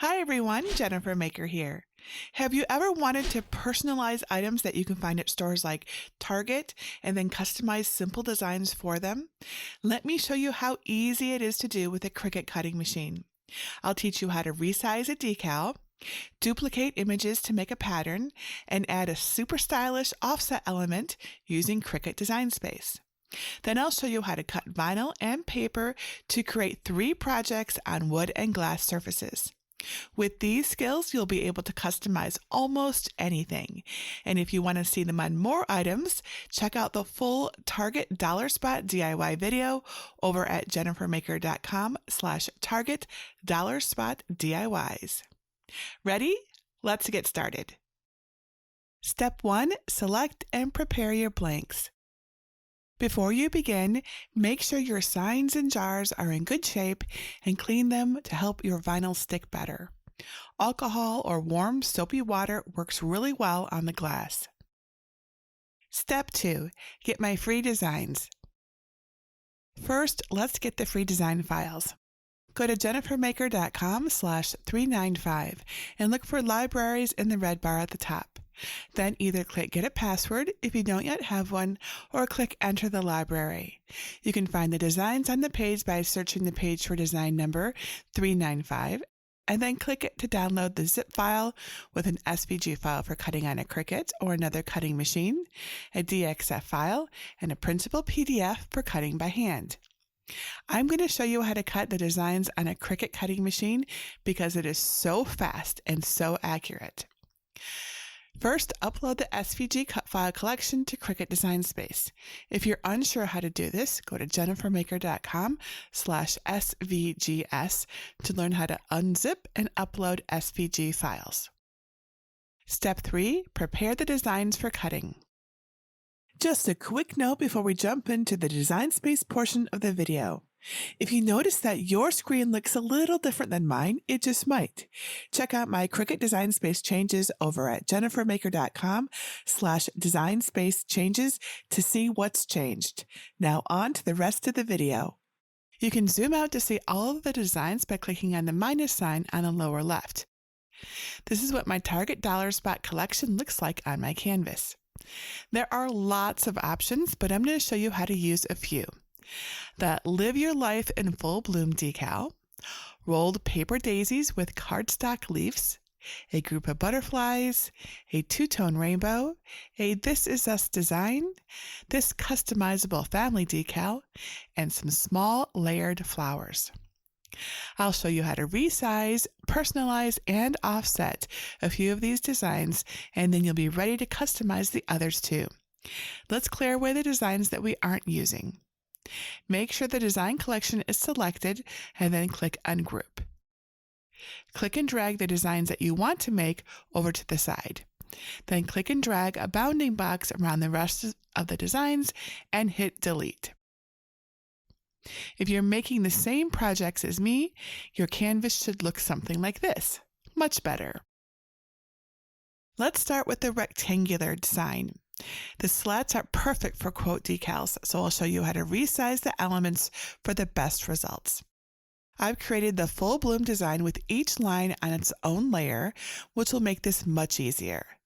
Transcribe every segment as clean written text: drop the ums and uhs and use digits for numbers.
Hi everyone, Jennifer Maker here. Have you ever wanted to personalize items that you can find at stores like Target and then customize simple designs for them? Let me show you how easy it is to do with a Cricut cutting machine. I'll teach you how to resize a decal, duplicate images to make a pattern, and add a super stylish offset element using Cricut Design Space. Then I'll show you how to cut vinyl and paper to create 3 projects on wood and glass surfaces. With these skills, you'll be able to customize almost anything. And if you want to see them on more items, check out the full Target Dollar Spot DIY video over at jennifermaker.com/Target Dollar Spot DIYs. Ready? Let's get started. Step 1, select and prepare your blanks. Before you begin, make sure your signs and jars are in good shape and clean them to help your vinyl stick better. Alcohol or warm, soapy water works really well on the glass. Step 2, get my free designs. First, let's get the free design files. Go to jennifermaker.com/395 and look for libraries in the red bar at the top. Then either click Get a Password if you don't yet have one, or click Enter the library. You can find the designs on the page by searching the page for design number 395, and then click it to download the zip file with an SVG file for cutting on a Cricut or another cutting machine, a DXF file, and a printable PDF for cutting by hand. I'm going to show you how to cut the designs on a Cricut cutting machine because it is so fast and so accurate. First, upload the SVG cut file collection to Cricut Design Space. If you're unsure how to do this, go to jennifermaker.com/SVGS to learn how to unzip and upload SVG files. Step 3, prepare the designs for cutting. Just a quick note before we jump into the Design Space portion of the video. If you notice that your screen looks a little different than mine, it just might. Check out my Cricut Design Space changes over at jennifermaker.com/Design Space changes to see what's changed. Now on to the rest of the video. You can zoom out to see all of the designs by clicking on the minus sign on the lower left. This is what my Target Dollar Spot collection looks like on my canvas. There are lots of options, but I'm going to show you how to use a few. The Live Your Life in Full Bloom decal, rolled paper daisies with cardstock leaves, a group of butterflies, a two-tone rainbow, a This Is Us design, this customizable family decal, and some small layered flowers. I'll show you how to resize, personalize, and offset a few of these designs, and then you'll be ready to customize the others too. Let's clear away the designs that we aren't using. Make sure the design collection is selected and then click Ungroup. Click and drag the designs that you want to make over to the side. Then click and drag a bounding box around the rest of the designs and hit Delete. If you're making the same projects as me, your canvas should look something like this. Much better. Let's start with the rectangular design. The slats are perfect for quote decals, so I'll show you how to resize the elements for the best results. I've created the full bloom design with each line on its own layer, which will make this much easier.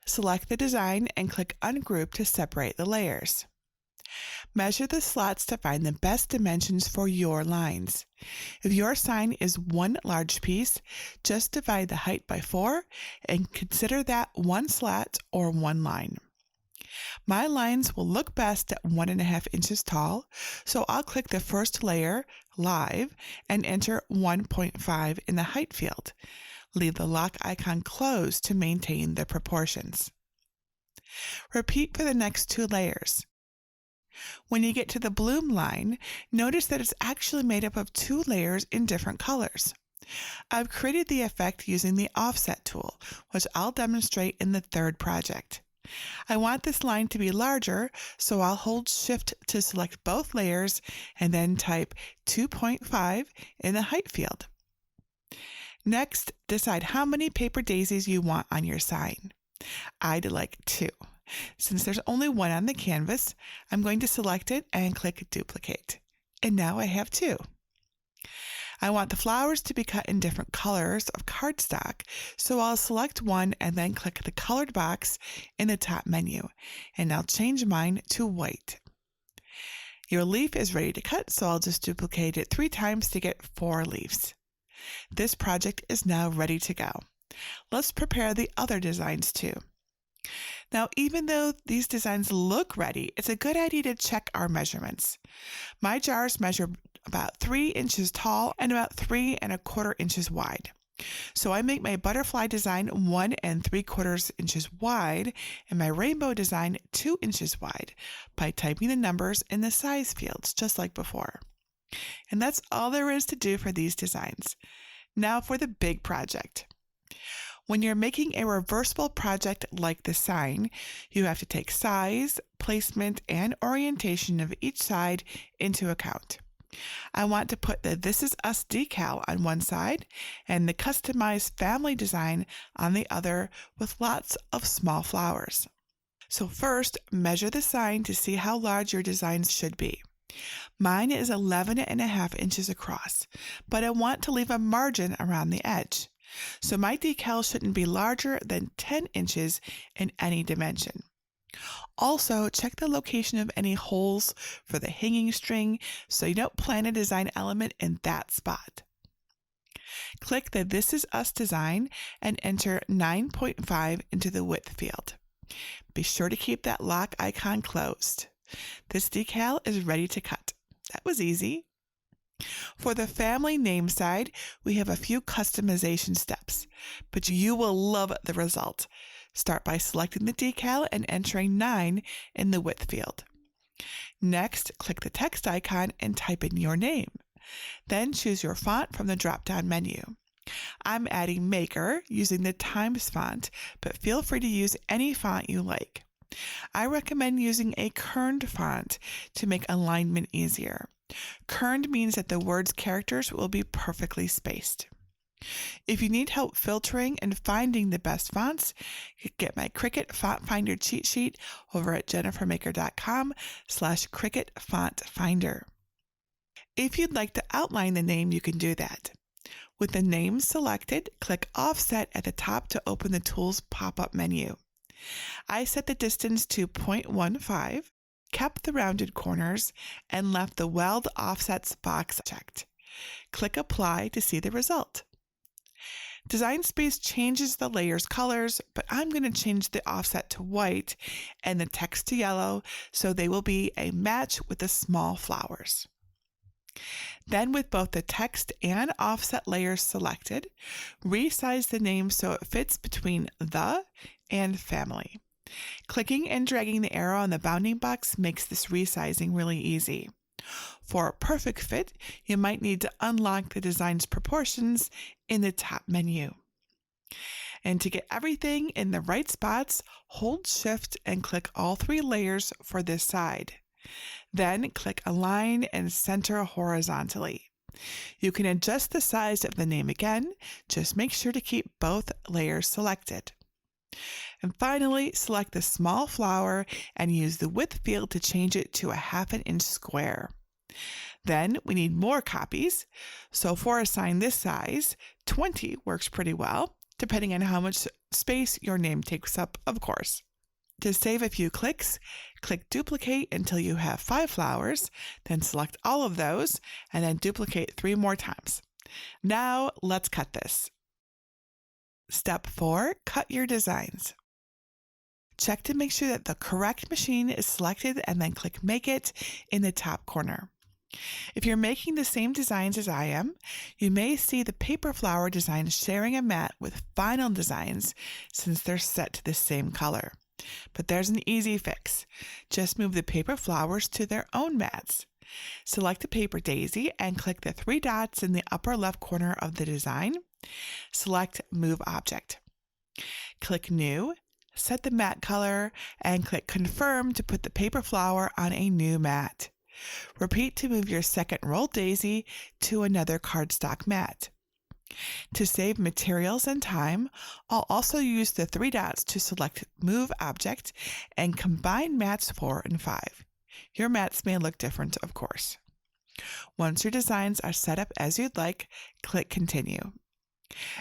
Select the design and click Ungroup to separate the layers. Measure the slots to find the best dimensions for your lines. If your sign is one large piece, just divide the height by 4 and consider that one slat or one line. My lines will look best at 1.5 inches tall, so I'll click the first layer, Live, and enter 1.5 in the height field. Leave the lock icon closed to maintain the proportions. Repeat for the next 2 layers. When you get to the bloom line, notice that it's actually made up of 2 layers in different colors. I've created the effect using the Offset tool, which I'll demonstrate in the 3rd project. I want this line to be larger, so I'll hold Shift to select both layers and then type 2.5 in the height field. Next, decide how many paper daisies you want on your sign. I'd like 2. Since there's only one on the canvas, I'm going to select it and click Duplicate. And now I have 2. I want the flowers to be cut in different colors of cardstock, so I'll select one and then click the colored box in the top menu, and I'll change mine to white. Your leaf is ready to cut, so I'll just duplicate it 3 times to get 4 leaves. This project is now ready to go. Let's prepare the other designs too. Now, even though these designs look ready, it's a good idea to check our measurements. My jars measure about 3 inches tall and about 3 1/4 inches wide. So I make my butterfly design 1 3/4 inches wide and my rainbow design 2 inches wide by typing the numbers in the size fields, just like before. And that's all there is to do for these designs. Now for the big project. When you're making a reversible project like the sign, you have to take size, placement, and orientation of each side into account. I want to put the This Is Us decal on one side and the customized family design on the other with lots of small flowers. So first, measure the sign to see how large your designs should be. Mine is 11.5 inches across, but I want to leave a margin around the edge. So my decal shouldn't be larger than 10 inches in any dimension. Also, check the location of any holes for the hanging string so you don't plant a design element in that spot. Click the This Is Us design and enter 9.5 into the width field. Be sure to keep that lock icon closed. This decal is ready to cut. That was easy. For the family name side, we have a few customization steps, but you will love the result. Start by selecting the decal and entering 9 in the width field. Next, click the text icon and type in your name. Then choose your font from the drop-down menu. I'm adding Maker using the Times font, but feel free to use any font you like. I recommend using a kerned font to make alignment easier. Kerned means that the word's characters will be perfectly spaced. If you need help filtering and finding the best fonts, get my Cricut Font Finder cheat sheet over at jennifermaker.com/Cricut Font Finder. If you'd like to outline the name, you can do that. With the name selected, click Offset at the top to open the Tools pop-up menu. I set the distance to 0.15, kept the rounded corners, and left the Weld Offsets box checked. Click Apply to see the result. Design Space changes the layers' colors, but I'm going to change the offset to white and the text to yellow so they will be a match with the small flowers. Then, with both the text and offset layers selected, resize the name so it fits between the and family. Clicking and dragging the arrow on the bounding box makes this resizing really easy. For a perfect fit, you might need to unlock the design's proportions in the top menu. And to get everything in the right spots, hold Shift and click all 3 layers for this side. Then click Align and Center horizontally. You can adjust the size of the name again, just make sure to keep both layers selected. And finally, select the small flower and use the width field to change it to a 1/2 inch square. Then we need more copies. So for a sign this size, 20 works pretty well, depending on how much space your name takes up, of course. To save a few clicks, click Duplicate until you have 5 flowers, then select all of those, and then duplicate 3 more times. Now let's cut this. Step 4, cut your designs. Check to make sure that the correct machine is selected and then click Make It in the top corner. If you're making the same designs as I am, you may see the paper flower design sharing a mat with final designs since they're set to the same color. But there's an easy fix. Just move the paper flowers to their own mats. Select a paper daisy and click the 3 dots in the upper left corner of the design. Select Move Object. Click New, set the mat color, and click Confirm to put the paper flower on a new mat. Repeat to move your second rolled daisy to another cardstock mat. To save materials and time, I'll also use the 3 dots to select Move Object and combine mats 4 and 5. Your mats may look different, of course. Once your designs are set up as you'd like, click Continue.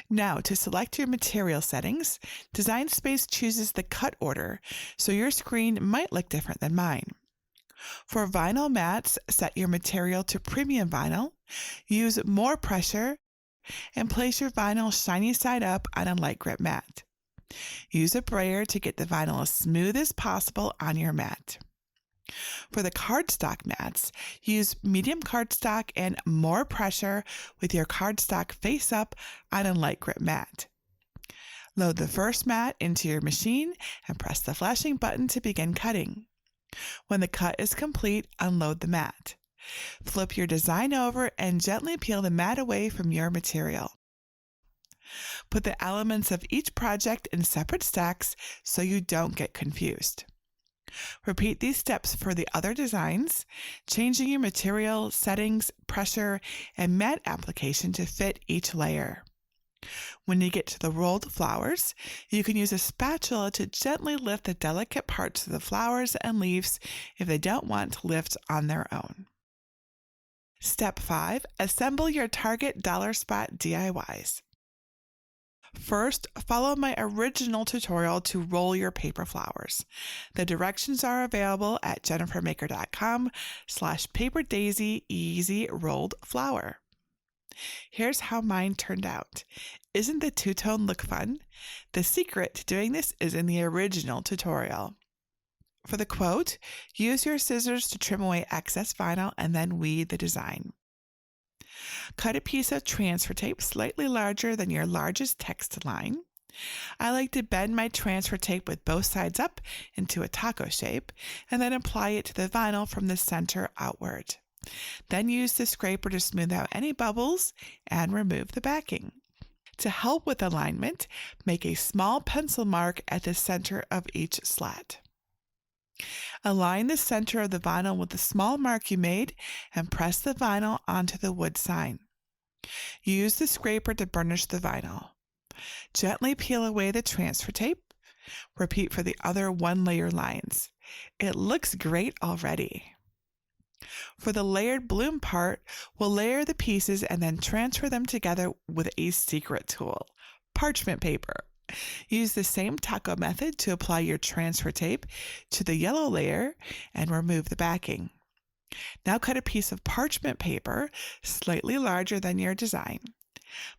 Now, to select your material settings, Design Space chooses the cut order, so your screen might look different than mine. For vinyl mats, set your material to premium vinyl, use more pressure, and place your vinyl shiny side up on a light grip mat. Use a brayer to get the vinyl as smooth as possible on your mat. For the cardstock mats, use medium cardstock and more pressure with your cardstock face up on a light grip mat. Load the first mat into your machine and press the flashing button to begin cutting. When the cut is complete, unload the mat. Flip your design over and gently peel the mat away from your material. Put the elements of each project in separate stacks so you don't get confused. Repeat these steps for the other designs, changing your material, settings, pressure, and mat application to fit each layer. When you get to the rolled flowers, you can use a spatula to gently lift the delicate parts of the flowers and leaves if they don't want to lift on their own. Step 5. Assemble your target dollar spot DIYs. First, follow my original tutorial to roll your paper flowers. The directions are available at jennifermaker.com/paperdaisy-easy-rolled-flower. Here's how mine turned out. Isn't the two-tone look fun? The secret to doing this is in the original tutorial. For the quote, use your scissors to trim away excess vinyl and then weed the design. Cut a piece of transfer tape slightly larger than your largest text line. I like to bend my transfer tape with both sides up into a taco shape and then apply it to the vinyl from the center outward. Then use the scraper to smooth out any bubbles and remove the backing. To help with alignment, make a small pencil mark at the center of each slat. Align the center of the vinyl with the small mark you made and press the vinyl onto the wood sign. Use the scraper to burnish the vinyl. Gently peel away the transfer tape. Repeat for the other one-layer lines. It looks great already. For the layered bloom part, we'll layer the pieces and then transfer them together with a secret tool, parchment paper. Use the same taco method to apply your transfer tape to the yellow layer and remove the backing. Now cut a piece of parchment paper slightly larger than your design.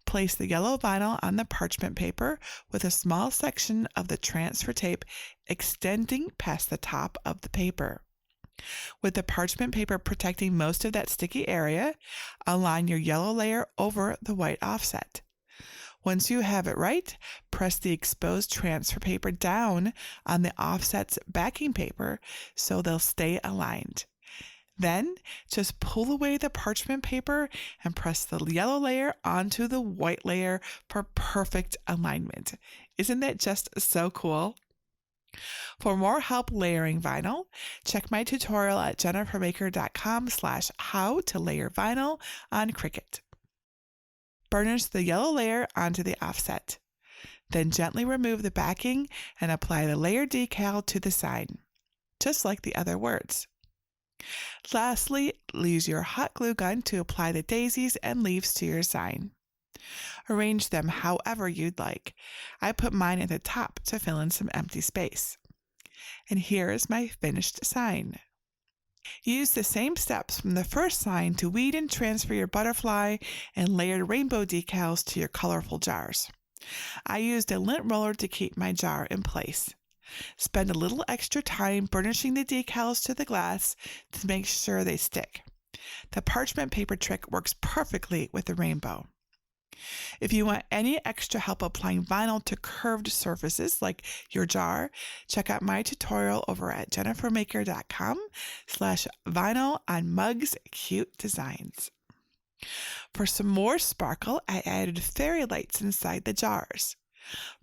Place the yellow vinyl on the parchment paper with a small section of the transfer tape extending past the top of the paper. With the parchment paper protecting most of that sticky area, align your yellow layer over the white offset. Once you have it right, press the exposed transfer paper down on the offset's backing paper so they'll stay aligned. Then, just pull away the parchment paper and press the yellow layer onto the white layer for perfect alignment. Isn't that just so cool? For more help layering vinyl, check my tutorial at jennifermaker.com/how-to-layer-vinyl on Cricut. Burnish the yellow layer onto the offset. Then gently remove the backing and apply the layer decal to the sign, just like the other words. Lastly, use your hot glue gun to apply the daisies and leaves to your sign. Arrange them however you'd like. I put mine at the top to fill in some empty space. And here is my finished sign. Use the same steps from the first sign to weed and transfer your butterfly and layered rainbow decals to your colorful jars. I used a lint roller to keep my jar in place. Spend a little extra time burnishing the decals to the glass to make sure they stick. The parchment paper trick works perfectly with the rainbow. If you want any extra help applying vinyl to curved surfaces like your jar, check out my tutorial over at jennifermaker.com/vinyl on mugs cute designs. For some more sparkle, I added fairy lights inside the jars.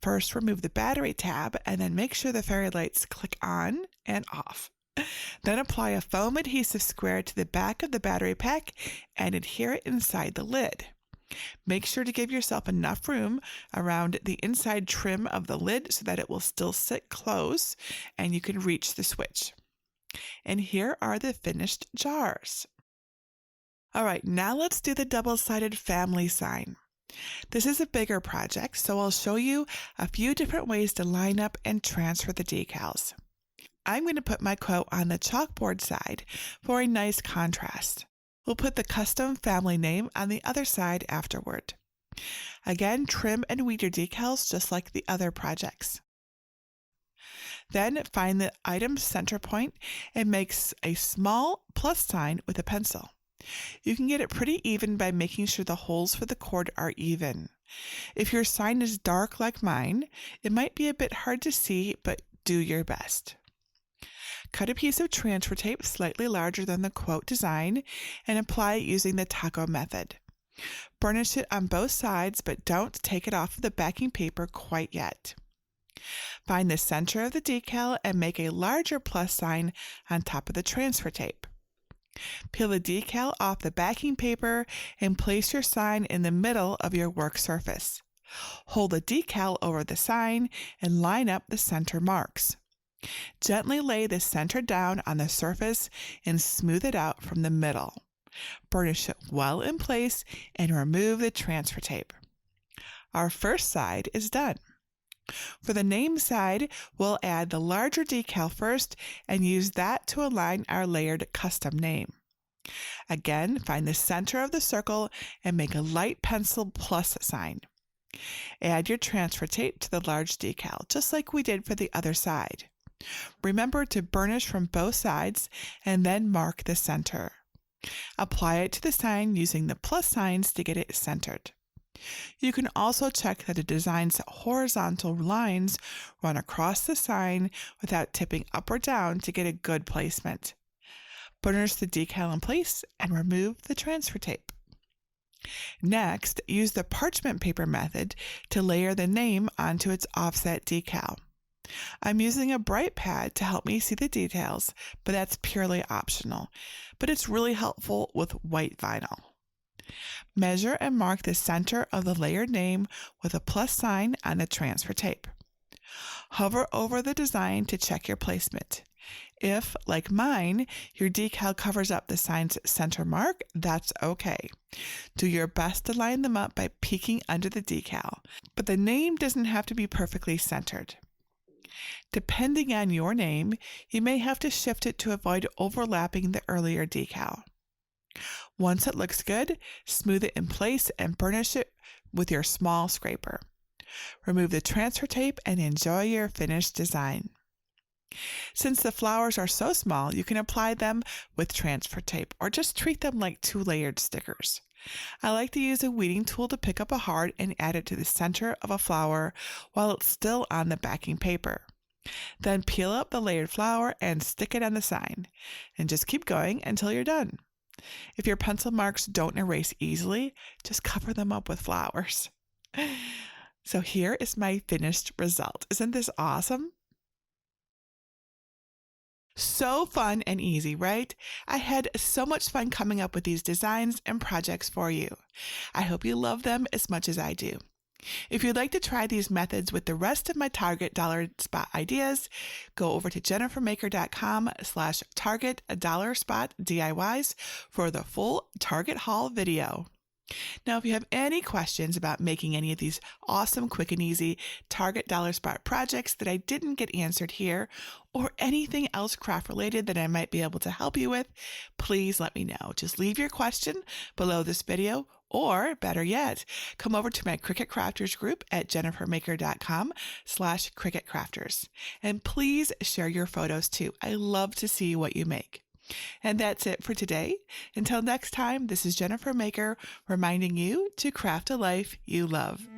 First, remove the battery tab and then make sure the fairy lights click on and off. Then apply a foam adhesive square to the back of the battery pack and adhere it inside the lid. Make sure to give yourself enough room around the inside trim of the lid so that it will still sit close and you can reach the switch. And here are the finished jars. All right, now let's do the double-sided family sign. This is a bigger project, so I'll show you a few different ways to line up and transfer the decals. I'm going to put my quote on the chalkboard side for a nice contrast. We'll put the custom family name on the other side afterward. Again, trim and weed your decals just like the other projects. Then find the item's center point and make a small plus sign with a pencil. You can get it pretty even by making sure the holes for the cord are even. If your sign is dark like mine, it might be a bit hard to see, but do your best. Cut a piece of transfer tape slightly larger than the quote design and apply it using the taco method. Burnish it on both sides, but don't take it off of the backing paper quite yet. Find the center of the decal and make a larger plus sign on top of the transfer tape. Peel the decal off the backing paper and place your sign in the middle of your work surface. Hold the decal over the sign and line up the center marks. Gently lay the center down on the surface and smooth it out from the middle. Burnish it well in place and remove the transfer tape. Our first side is done. For the name side, we'll add the larger decal first and use that to align our layered custom name. Again, find the center of the circle and make a light pencil plus sign. Add your transfer tape to the large decal, just like we did for the other side. Remember to burnish from both sides and then mark the center. Apply it to the sign using the plus signs to get it centered. You can also check that the design's horizontal lines run across the sign without tipping up or down to get a good placement. Burnish the decal in place and remove the transfer tape. Next, use the parchment paper method to layer the name onto its offset decal. I'm using a BrightPad to help me see the details, but that's purely optional, but it's really helpful with white vinyl. Measure and mark the center of the layered name with a plus sign on the transfer tape. Hover over the design to check your placement. If, like mine, your decal covers up the sign's center mark, that's okay. Do your best to line them up by peeking under the decal, but the name doesn't have to be perfectly centered. Depending on your name, you may have to shift it to avoid overlapping the earlier decal. Once it looks good, smooth it in place and burnish it with your small scraper. Remove the transfer tape and enjoy your finished design. Since the flowers are so small, you can apply them with transfer tape or just treat them like two layered stickers. I like to use a weeding tool to pick up a heart and add it to the center of a flower while it's still on the backing paper. Then peel up the layered flower and stick it on the sign, and just keep going until you're done. If your pencil marks don't erase easily, just cover them up with flowers. So here is my finished result. Isn't this awesome? So fun and easy, right? I had so much fun coming up with these designs and projects for you. I hope you love them as much as I do. If you'd like to try these methods with the rest of my Target Dollar Spot ideas, go over to jennifermaker.com/Target Dollar Spot DIYs for the full Target haul video. Now, if you have any questions about making any of these awesome, quick and easy Target Dollar Spot projects that I didn't get answered here, or anything else craft related that I might be able to help you with, please let me know. Just leave your question below this video, or better yet, come over to my Cricut Crafters group at jennifermaker.com/Cricut Crafters. And please share your photos too. I love to see what you make. And that's it for today. Until next time, this is Jennifer Maker reminding you to craft a life you love.